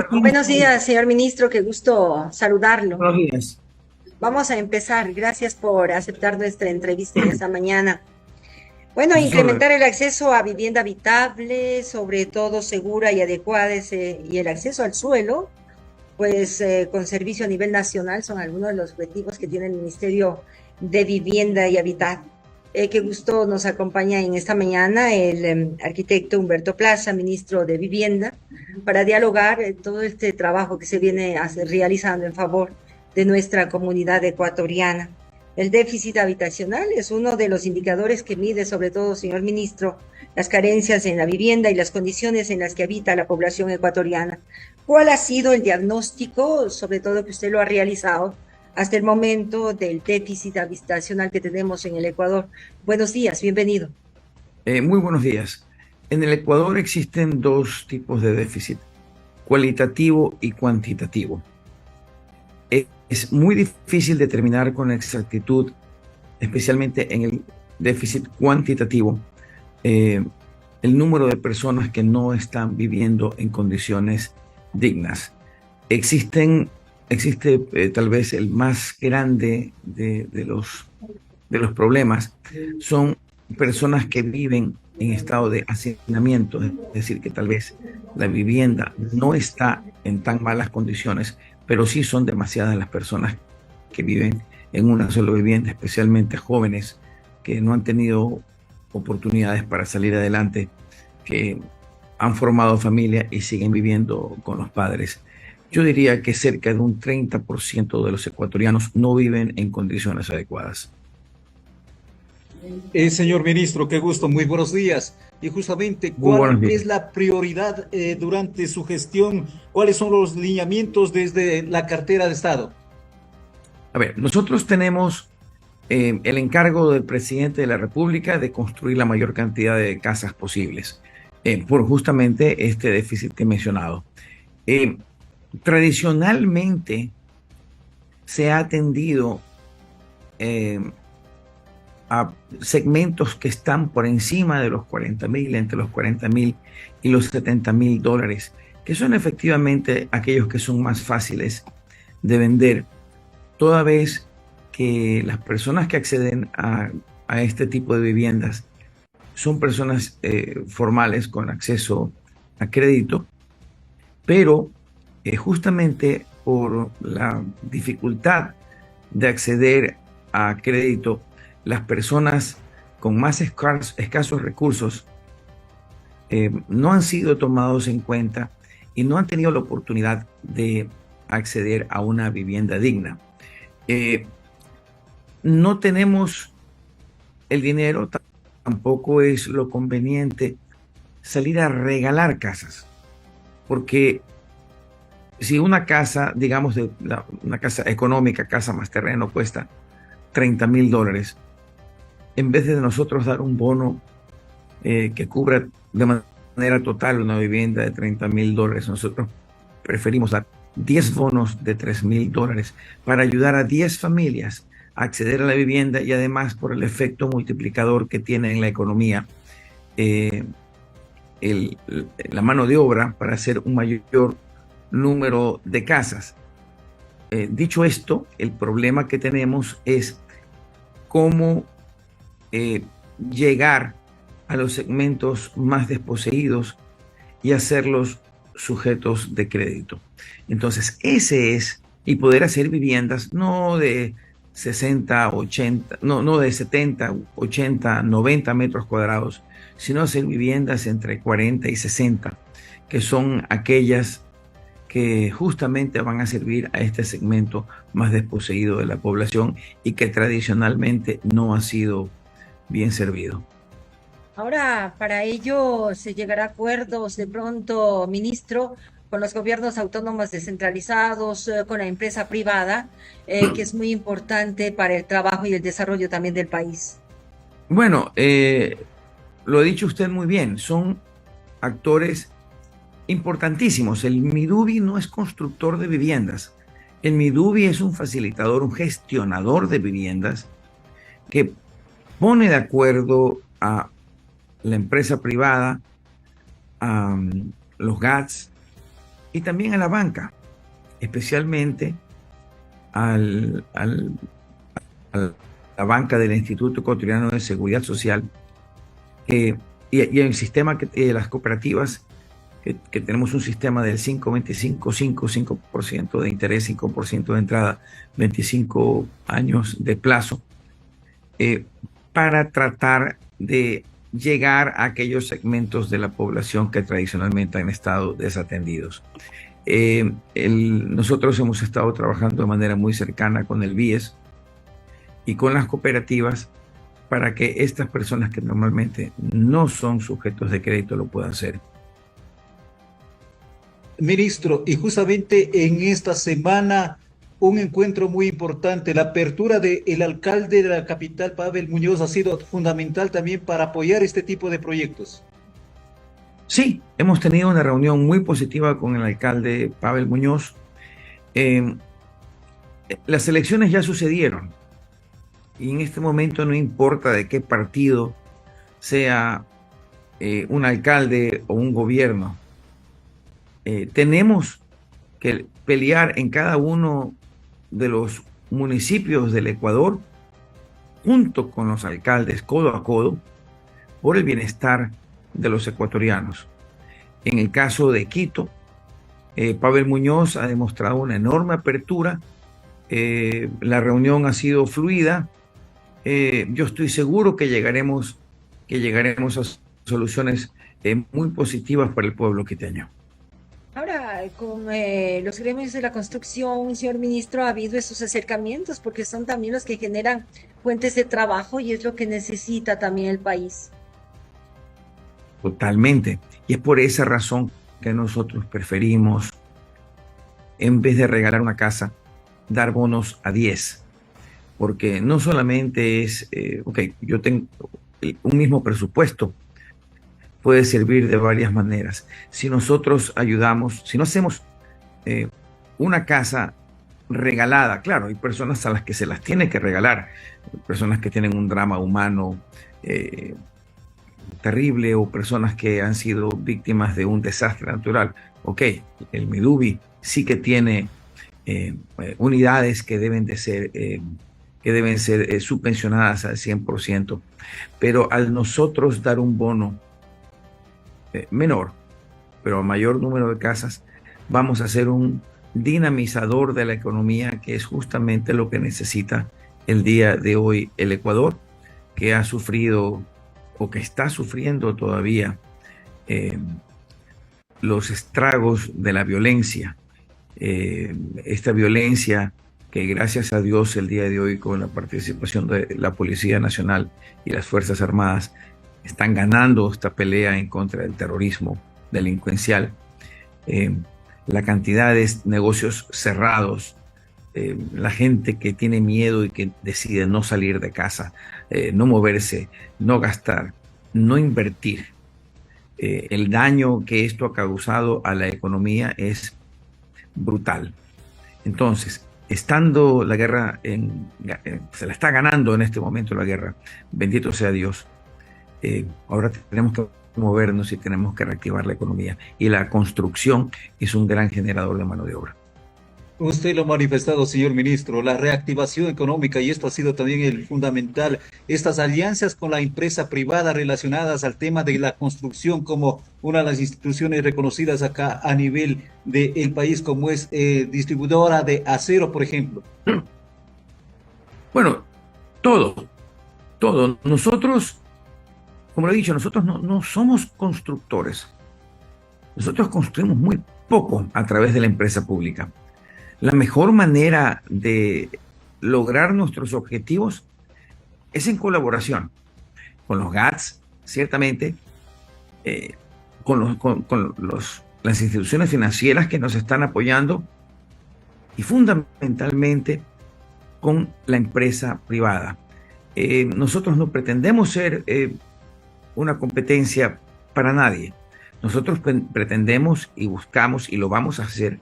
Buenos días, señor ministro, qué gusto saludarlo. Buenos días. Vamos a empezar. Gracias por aceptar nuestra entrevista en esta mañana. Bueno, A sus órdenes. incrementar el acceso a vivienda habitable, sobre todo segura y adecuada, y el acceso al suelo, pues con servicio a nivel nacional, son algunos de los objetivos que tiene el Ministerio de Vivienda y Hábitat. Qué gusto nos acompaña en esta mañana el arquitecto Humberto Plaza, ministro de Vivienda, para dialogar todo este trabajo que se viene realizando en favor de nuestra comunidad ecuatoriana. El déficit habitacional es uno de los indicadores que mide, sobre todo, señor ministro, las carencias en la vivienda y las condiciones en las que habita la población ecuatoriana. ¿Cuál ha sido el diagnóstico, sobre todo que usted lo ha realizado hasta el momento, del déficit habitacional que tenemos en el Ecuador? Buenos días, bienvenido. Muy buenos días. En el Ecuador existen dos tipos de déficit, cualitativo y cuantitativo. Es muy difícil determinar con exactitud, especialmente en el déficit cuantitativo, eh, el número de personas que no están viviendo en condiciones dignas. Existe tal vez el más grande de los problemas, son personas que viven en estado de hacinamiento, es decir, que tal vez la vivienda no está en tan malas condiciones, pero sí son demasiadas las personas que viven en una sola vivienda, especialmente jóvenes que no han tenido oportunidades para salir adelante, que han formado familia y siguen viviendo con los padres. Yo diría que cerca de un 30% de los ecuatorianos no viven en condiciones adecuadas. Señor ministro, qué gusto, muy buenos días. Y justamente, Muy ¿cuál buenos es días. la prioridad durante su gestión? ¿Cuáles son los lineamientos desde la cartera de Estado? A ver, nosotros tenemos el encargo del presidente de la República de construir la mayor cantidad de casas posibles, por justamente este déficit que he mencionado. Eh, Tradicionalmente se ha atendido eh, a segmentos que están por encima de los 40.000, entre los 40.000 y los 70.000 dólares, que son efectivamente aquellos que son más fáciles de vender, toda vez que las personas que acceden a este tipo de viviendas son personas formales con acceso a crédito, pero justamente por la dificultad de acceder a crédito, las personas con más escasos recursos no han sido tomados en cuenta y no han tenido la oportunidad de acceder a una vivienda digna. Eh, no tenemos el dinero, tampoco es lo conveniente salir a regalar casas, porque si una casa, digamos, una casa económica, casa más terreno, cuesta 30.000 dólares, en vez de nosotros dar un bono que cubra de manera total una vivienda de 30.000 dólares, nosotros preferimos dar 10 bonos de 3.000 dólares para ayudar a 10 familias a acceder a la vivienda y además por el efecto multiplicador que tiene en la economía eh, la mano de obra para hacer un mayor número de casas. Dicho esto, el problema que tenemos es cómo eh, llegar a los segmentos más desposeídos y hacerlos sujetos de crédito. Entonces, y poder hacer viviendas no de 60, 80, no de 70, 80, 90 metros cuadrados, sino hacer viviendas entre 40 y 60, que son aquellas que justamente van a servir a este segmento más desposeído de la población y que tradicionalmente no ha sido bien servido. Ahora, para ello se llegará a acuerdos de pronto, ministro, con los gobiernos autónomos descentralizados, con la empresa privada, que es muy importante para el trabajo y el desarrollo también del país. Bueno, lo ha dicho usted muy bien, son actores importantísimos. El Midubi no es constructor de viviendas. El Midubi es un facilitador, un gestionador de viviendas que pone de acuerdo a la empresa privada, a los GATS, y también a la banca, especialmente al, al- a la banca del Instituto Ecuatoriano de Seguridad Social, y el sistema las cooperativas, que tenemos un sistema del 5, 25, 5% de interés, 5% de entrada, 25 años de plazo, eh, para tratar de llegar a aquellos segmentos de la población que tradicionalmente han estado desatendidos. Nosotros hemos estado trabajando de manera muy cercana con el BIES y con las cooperativas para que estas personas que normalmente no son sujetos de crédito lo puedan ser. Ministro, y justamente en esta semana un encuentro muy importante, la apertura del alcalde de la capital, Pavel Muñoz, ha sido fundamental también para apoyar este tipo de proyectos. Sí, hemos tenido una reunión muy positiva con el alcalde Pavel Muñoz. Eh, las elecciones ya sucedieron y en este momento no importa de qué partido sea un alcalde o un gobierno. Tenemos que pelear en cada uno de los municipios del Ecuador, junto con los alcaldes, codo a codo, por el bienestar de los ecuatorianos. En el caso de Quito, Pavel Muñoz ha demostrado una enorme apertura. La reunión ha sido fluida. Yo estoy seguro que llegaremos a soluciones muy positivas para el pueblo quiteño. Ahora, con los gremios de la construcción, señor ministro, ha habido esos acercamientos porque son también los que generan fuentes de trabajo y es lo que necesita también el país. Totalmente. Y es por esa razón que nosotros preferimos, en vez de regalar una casa, dar bonos a 10. Porque no solamente es, yo tengo un mismo presupuesto, puede servir de varias maneras. Si nosotros ayudamos, si no hacemos una casa regalada, claro, hay personas a las que se las tiene que regalar, personas que tienen un drama humano terrible o personas que han sido víctimas de un desastre natural. Ok, el Meduvi sí que tiene unidades que deben ser subvencionadas al 100%, pero al nosotros dar un bono menor, pero a mayor número de casas, vamos a hacer un dinamizador de la economía, que es justamente lo que necesita el día de hoy el Ecuador, que ha sufrido o que está sufriendo todavía los estragos de la violencia. Esta violencia que, gracias a Dios, el día de hoy, con la participación de la Policía Nacional y las Fuerzas Armadas, están ganando esta pelea en contra del terrorismo delincuencial. La cantidad de negocios cerrados, la gente que tiene miedo y que decide no salir de casa, no moverse, no gastar, no invertir. El daño que esto ha causado a la economía es brutal. Entonces, estando la guerra, se la está ganando en este momento la guerra, bendito sea Dios, ahora tenemos que movernos y tenemos que reactivar la economía. Y la construcción es un gran generador de mano de obra. Usted lo ha manifestado, señor ministro, la reactivación económica, y esto ha sido también el fundamental, estas alianzas con la empresa privada relacionadas al tema de la construcción como una de las instituciones reconocidas acá a nivel del país, como es distribuidora de acero, por ejemplo. Bueno, todo. Nosotros, como lo he dicho, nosotros no somos constructores. Nosotros construimos muy poco a través de la empresa pública. La mejor manera de lograr nuestros objetivos es en colaboración con los GATS, ciertamente, con las instituciones financieras que nos están apoyando y fundamentalmente con la empresa privada. Nosotros no pretendemos ser una competencia para nadie. Nosotros pretendemos y buscamos, y lo vamos a hacer.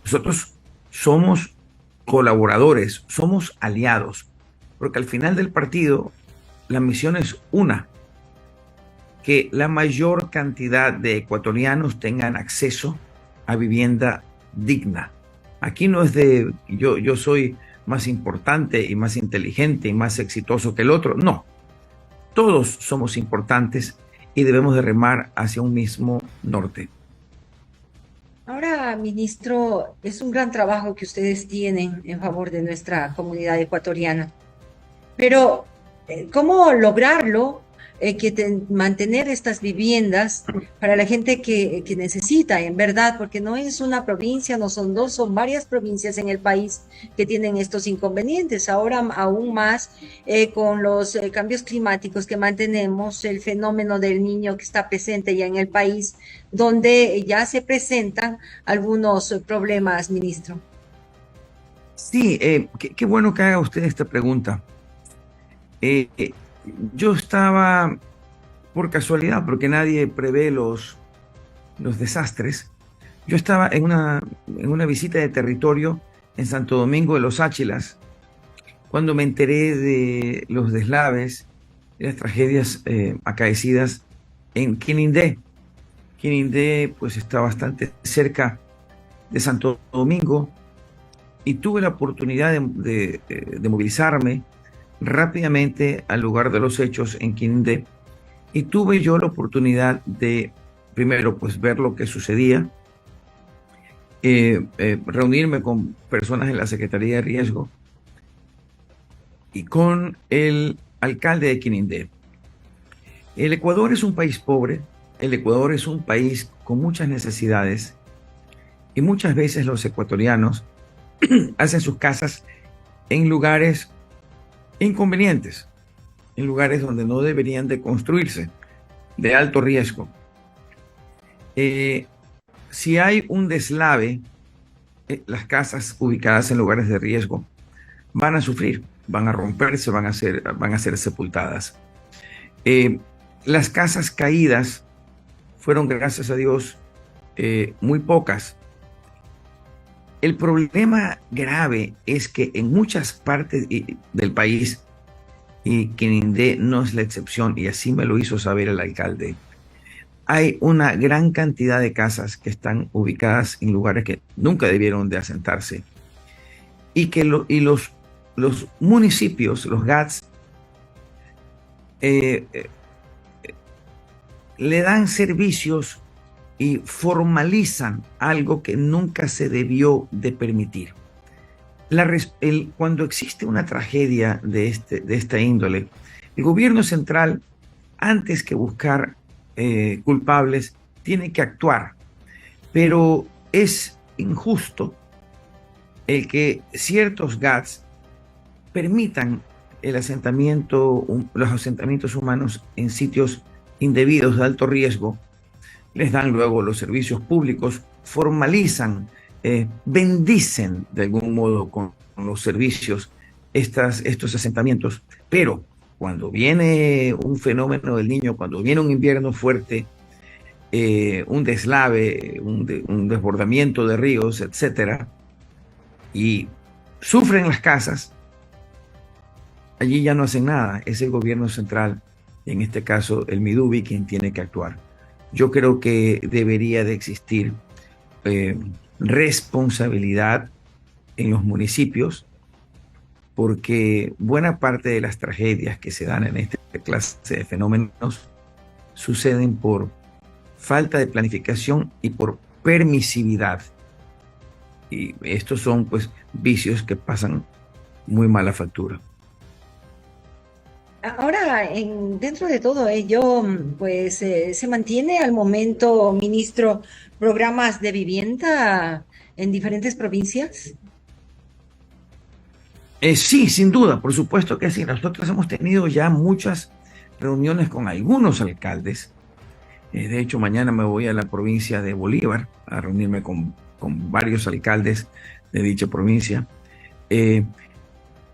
Nosotros somos colaboradores, somos aliados, porque al final del partido la misión es una: que la mayor cantidad de ecuatorianos tengan acceso a vivienda digna. Aquí no es de yo soy más importante y más inteligente y más exitoso que el otro. No, todos somos importantes y debemos de remar hacia un mismo norte. Ahora, ministro, es un gran trabajo que ustedes tienen en favor de nuestra comunidad ecuatoriana. Pero, ¿cómo lograrlo? Mantener estas viviendas para la gente que necesita, en verdad, porque no es una provincia, no son dos, son varias provincias en el país que tienen estos inconvenientes. Ahora aún más con los cambios climáticos que mantenemos, el fenómeno del niño que está presente ya en el país, donde ya se presentan algunos problemas, ministro. Sí, qué bueno que haga usted esta pregunta. Eh, eh, yo estaba, por casualidad, porque nadie prevé los desastres, yo estaba en una visita de territorio en Santo Domingo de los Áchilas, cuando me enteré de los deslaves, de las tragedias acaecidas en Quinindé. Quinindé pues está bastante cerca de Santo Domingo y tuve la oportunidad de movilizarme rápidamente al lugar de los hechos en Quindé y tuve yo la oportunidad de primero pues ver lo que sucedía, reunirme con personas en la Secretaría de Riesgo y con el alcalde de Quinindé. El Ecuador es un país pobre, el Ecuador es un país con muchas necesidades y muchas veces los ecuatorianos hacen sus casas en lugares inconvenientes, en lugares donde no deberían de construirse, de alto riesgo. Si hay un deslave, las casas ubicadas en lugares de riesgo van a sufrir, van a romperse, van a ser sepultadas. Las casas caídas fueron, gracias a Dios, muy pocas. El problema grave es que en muchas partes del país, y Quinindé no es la excepción, y así me lo hizo saber el alcalde, hay una gran cantidad de casas que están ubicadas en lugares que nunca debieron de asentarse y que los municipios, los GATS, le dan servicios y formalizan algo que nunca se debió de permitir. Cuando existe una tragedia de esta índole, el gobierno central, antes que buscar culpables, tiene que actuar. Pero es injusto el que ciertos GATS permitan los asentamientos humanos en sitios indebidos de alto riesgo, les dan luego los servicios públicos, formalizan, bendicen de algún modo con los servicios estos asentamientos, pero cuando viene un fenómeno del Niño, cuando viene un invierno fuerte, un deslave, un desbordamiento de ríos, etcétera, y sufren las casas, allí ya no hacen nada, es el gobierno central, en este caso el Midubi, quien tiene que actuar. Yo creo que debería de existir responsabilidad en los municipios, porque buena parte de las tragedias que se dan en esta clase de fenómenos suceden por falta de planificación y por permisividad. Y estos son pues vicios que pasan muy mala factura. Ahora, dentro de todo ello, pues se mantiene al momento, ministro, programas de vivienda en diferentes provincias. Sí, sin duda, por supuesto que sí. Nosotros hemos tenido ya muchas reuniones con algunos alcaldes. De hecho, mañana me voy a la provincia de Bolívar a reunirme con varios alcaldes de dicha provincia.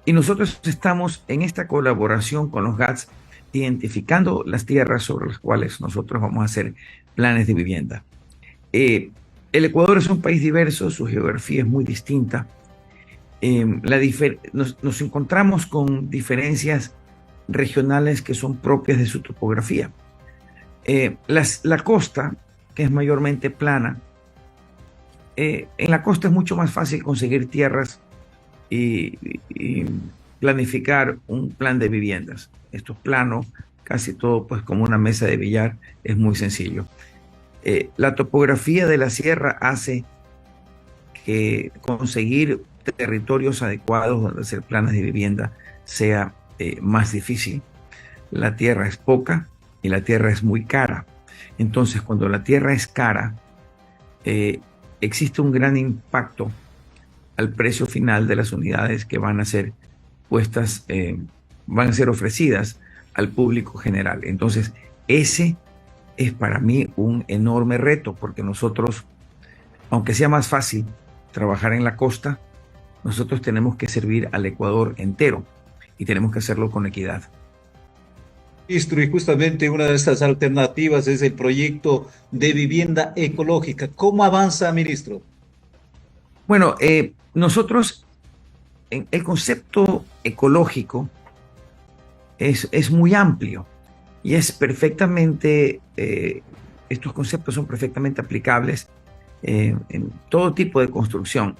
Y nosotros estamos en esta colaboración con los GATS identificando las tierras sobre las cuales nosotros vamos a hacer planes de vivienda. El Ecuador es un país diverso, su geografía es muy distinta. Nos encontramos con diferencias regionales que son propias de su topografía. La costa, que es mayormente plana, En la costa es mucho más fácil conseguir tierras y planificar un plan de viviendas. Esto es plano, casi todo pues como una mesa de billar, es muy sencillo. La topografía de la sierra hace que conseguir territorios adecuados donde hacer planes de vivienda sea más difícil. La tierra es poca y la tierra es muy cara. Entonces, cuando la tierra es cara, existe un gran impacto al precio final de las unidades que van a ser puestas, van a ser ofrecidas al público general. Entonces, ese es para mí un enorme reto, porque nosotros, aunque sea más fácil trabajar en la costa, nosotros tenemos que servir al Ecuador entero y tenemos que hacerlo con equidad. Ministro, y justamente una de estas alternativas es el proyecto de vivienda ecológica. ¿Cómo avanza, ministro? Bueno, nosotros, el concepto ecológico es muy amplio y es perfectamente, estos conceptos son perfectamente aplicables en todo tipo de construcción.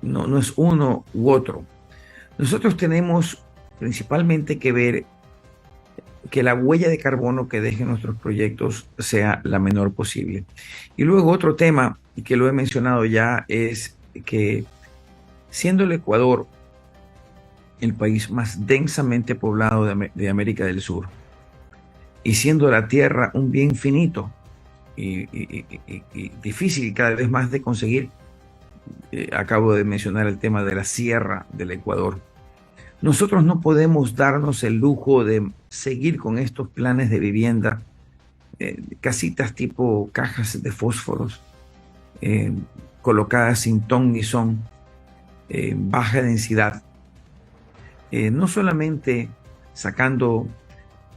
No es uno u otro. Nosotros tenemos principalmente que ver que la huella de carbono que dejen nuestros proyectos sea la menor posible. Y luego otro tema, y que lo he mencionado ya, es que siendo el Ecuador el país más densamente poblado de América del Sur, y siendo la tierra un bien finito y difícil cada vez más de conseguir, acabo de mencionar el tema de la sierra del Ecuador, nosotros no podemos darnos el lujo de seguir con estos planes de vivienda, casitas tipo cajas de fósforos, colocadas sin ton ni son, baja densidad, no solamente sacando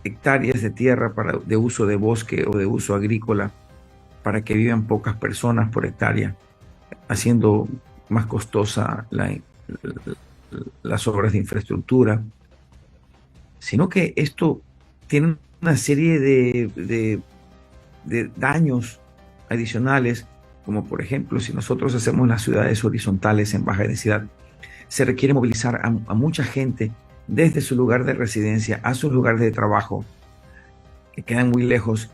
hectáreas de tierra de uso de bosque o de uso agrícola para que vivan pocas personas por hectárea, haciendo más costosa las obras de infraestructura, sino que esto tiene una serie de daños adicionales, como por ejemplo, si nosotros hacemos las ciudades horizontales en baja densidad, se requiere movilizar a mucha gente desde su lugar de residencia a sus lugares de trabajo, que quedan muy lejos,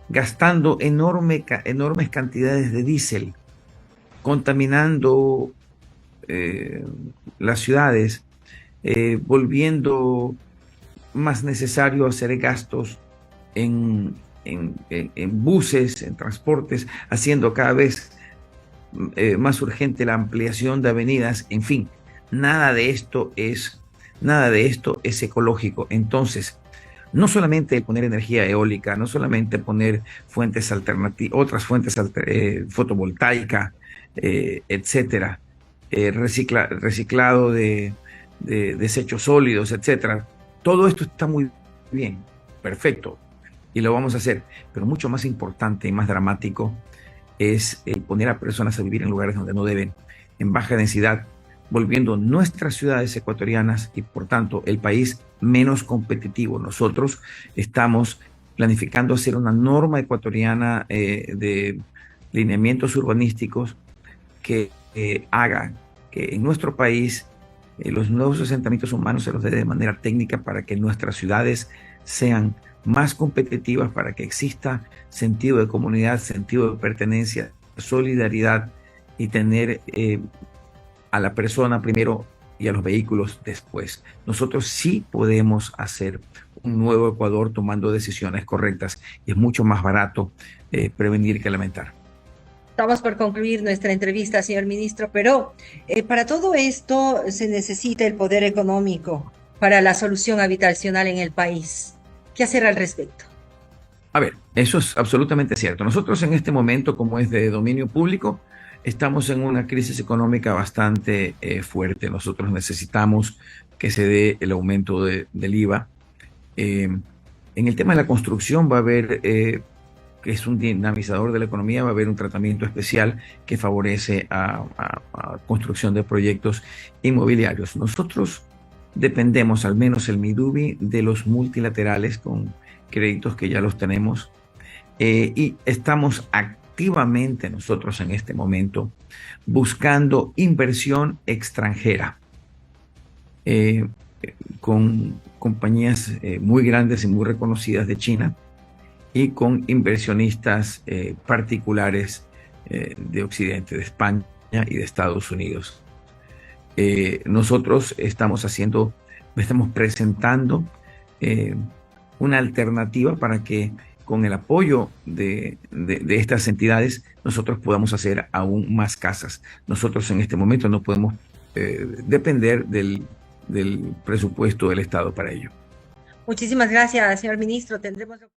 gastando enormes cantidades de diésel, contaminando las ciudades, volviendo más necesario hacer gastos en buses, en transportes, haciendo cada vez más urgente la ampliación de avenidas, en fin, nada de esto es ecológico. Entonces, no solamente poner energía eólica, no solamente poner fuentes alternativas, otras fuentes fotovoltaica, etcétera, reciclado de desechos sólidos, etcétera. Todo esto está muy bien, perfecto, y lo vamos a hacer, pero mucho más importante y más dramático es el poner a personas a vivir en lugares donde no deben, en baja densidad, volviendo nuestras ciudades ecuatorianas y por tanto el país menos competitivo. Nosotros estamos planificando hacer una norma ecuatoriana de lineamientos urbanísticos que haga que en nuestro país los nuevos asentamientos humanos se los dé de manera técnica para que nuestras ciudades sean más competitivas, para que exista sentido de comunidad, sentido de pertenencia, solidaridad y tener a la persona primero y a los vehículos después. Nosotros sí podemos hacer un nuevo Ecuador tomando decisiones correctas y es mucho más barato prevenir que lamentar. Estamos por concluir nuestra entrevista, señor ministro, pero para todo esto se necesita el poder económico para la solución habitacional en el país. ¿Qué hacer al respecto? A ver, eso es absolutamente cierto. Nosotros en este momento, como es de dominio público, estamos en una crisis económica bastante fuerte. Nosotros necesitamos que se dé el aumento del IVA. En el tema de la construcción va a haber, que es un dinamizador de la economía, va a haber un tratamiento especial que favorece a construcción de proyectos inmobiliarios. Nosotros dependemos, al menos el Midubi, de los multilaterales con créditos que ya los tenemos y estamos activamente nosotros en este momento buscando inversión extranjera con compañías muy grandes y muy reconocidas de China y con inversionistas particulares de Occidente, de España y de Estados Unidos. Nosotros estamos presentando una alternativa para que con el apoyo de estas entidades nosotros podamos hacer aún más casas. Nosotros en este momento no podemos depender del presupuesto del Estado para ello. Muchísimas gracias, señor ministro. Tendremos